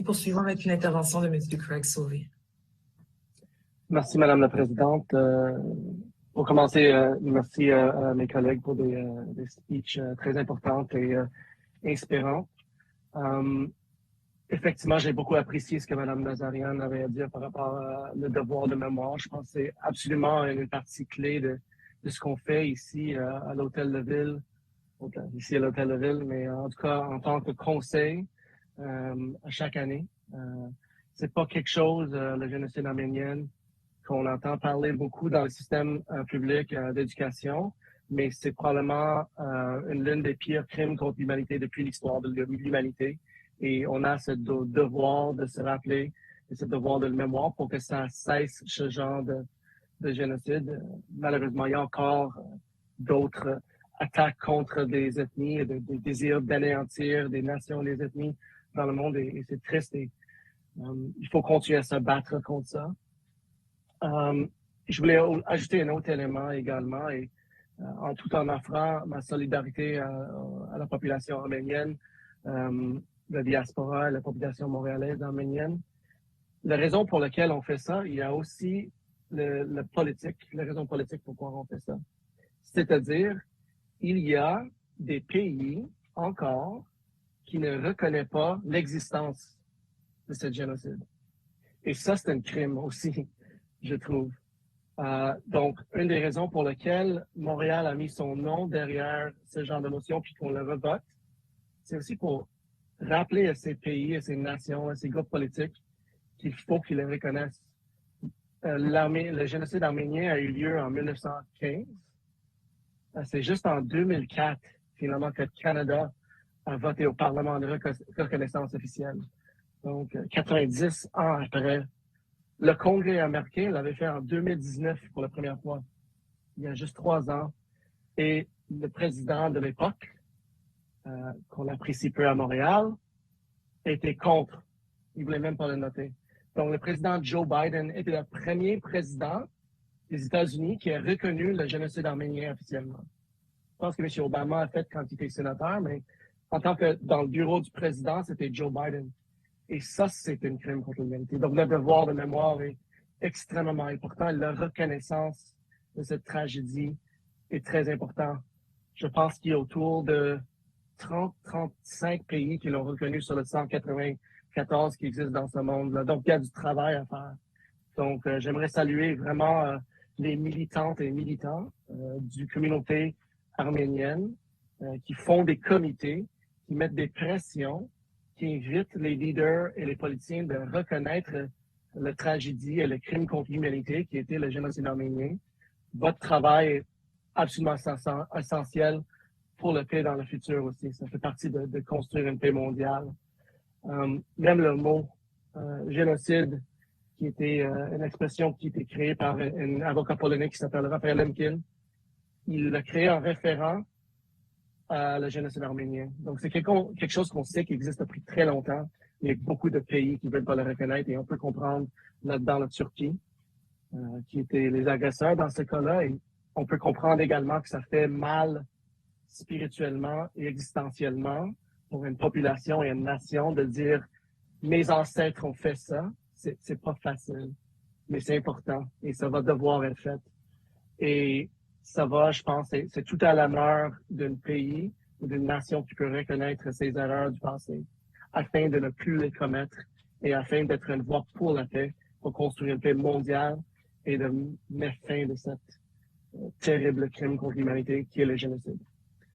poursuivons avec une intervention de M. Craig Sauvé. Merci, Madame la Présidente. Pour commencer, merci à mes collègues pour des speeches très importantes et inspirantes. Effectivement, j'ai beaucoup apprécié ce que Mme Nazarian avait à dire par rapport au devoir de mémoire. Je pense que c'est absolument une partie clé de ce qu'on fait ici à l'Hôtel de Ville, ici à l'Hôtel de Ville, mais en tout cas en tant que conseil à chaque année. C'est pas quelque chose, le génocide arménien, qu'on entend parler beaucoup dans le système public d'éducation, mais c'est probablement l'une des pires crimes contre l'humanité depuis l'histoire de l'humanité. Et on a ce devoir de se rappeler, et ce devoir de mémoire pour que ça cesse ce genre de génocide. Malheureusement, il y a encore d'autres attaques contre des ethnies, des désirs d'anéantir des nations, des ethnies dans le monde, et c'est triste. Et, il faut continuer à se battre contre ça. Je voulais ajouter un autre élément également, et tout en offrant ma solidarité à la population arménienne, la diaspora, la population montréalaise arménienne. La raison pour laquelle on fait ça, il y a aussi la raison politique pourquoi on fait ça. C'est-à-dire, il y a des pays encore qui ne reconnaissent pas l'existence de ce génocide. Et ça, c'est un crime aussi, je trouve. Donc, une des raisons pour lesquelles Montréal a mis son nom derrière ce genre de motion puis qu'on le revote, c'est aussi pour rappeler à ces pays, à ces nations, à ces groupes politiques qu'il faut qu'ils les reconnaissent. Le génocide arménien a eu lieu en 1915. C'est juste en 2004, finalement, que le Canada a voté au Parlement de reconnaissance officielle. Donc, 90 ans après. Le Congrès américain l'avait fait en 2019 pour la première fois, il y a juste 3 ans. Et le président de l'époque, qu'on apprécie peu à Montréal, était contre. Il ne voulait même pas le noter. Donc, le président Joe Biden était le premier président des États-Unis qui a reconnu le génocide arménien officiellement. Je pense que M. Obama a fait quand il était sénateur, mais en tant que dans le bureau du président, c'était Joe Biden. Et ça, c'est un crime contre l'humanité. Donc, le devoir de mémoire est extrêmement important. La reconnaissance de cette tragédie est très important. Je pense qu'il y a autour de 35 pays qui l'ont reconnu sur le 194 qui existent dans ce monde-là. Donc, il y a du travail à faire. Donc, j'aimerais saluer vraiment les militantes et militants du communauté arménienne qui font des comités, qui mettent des pressions, qui invitent les leaders et les politiciens de reconnaître la tragédie et le crime contre l'humanité qui était le génocide arménien. Votre travail est absolument essentiel pour la paix dans le futur aussi. Ça fait partie de construire une paix mondiale. Même le mot génocide, qui était une expression qui était créée par un avocat polonais qui s'appelle Raphaël Lemkin, il l'a créé en référant à le génocide arménien. Donc, c'est quelque chose qu'on sait qui existe depuis très longtemps. Il y a beaucoup de pays qui ne veulent pas le reconnaître et on peut comprendre là-dedans la Turquie, qui était les agresseurs dans ce cas-là. Et on peut comprendre également que ça fait mal spirituellement et existentiellement pour une population et une nation de dire « mes ancêtres ont fait ça ». C'est pas facile, mais c'est important et ça va devoir être fait. Et ça va, je pense, c'est tout à l'honneur d'un pays ou d'une nation qui peut reconnaître ses erreurs du passé afin de ne plus les commettre et afin d'être une voie pour la paix, pour construire une paix mondiale et de mettre fin de cette terrible crime contre l'humanité qui est le génocide.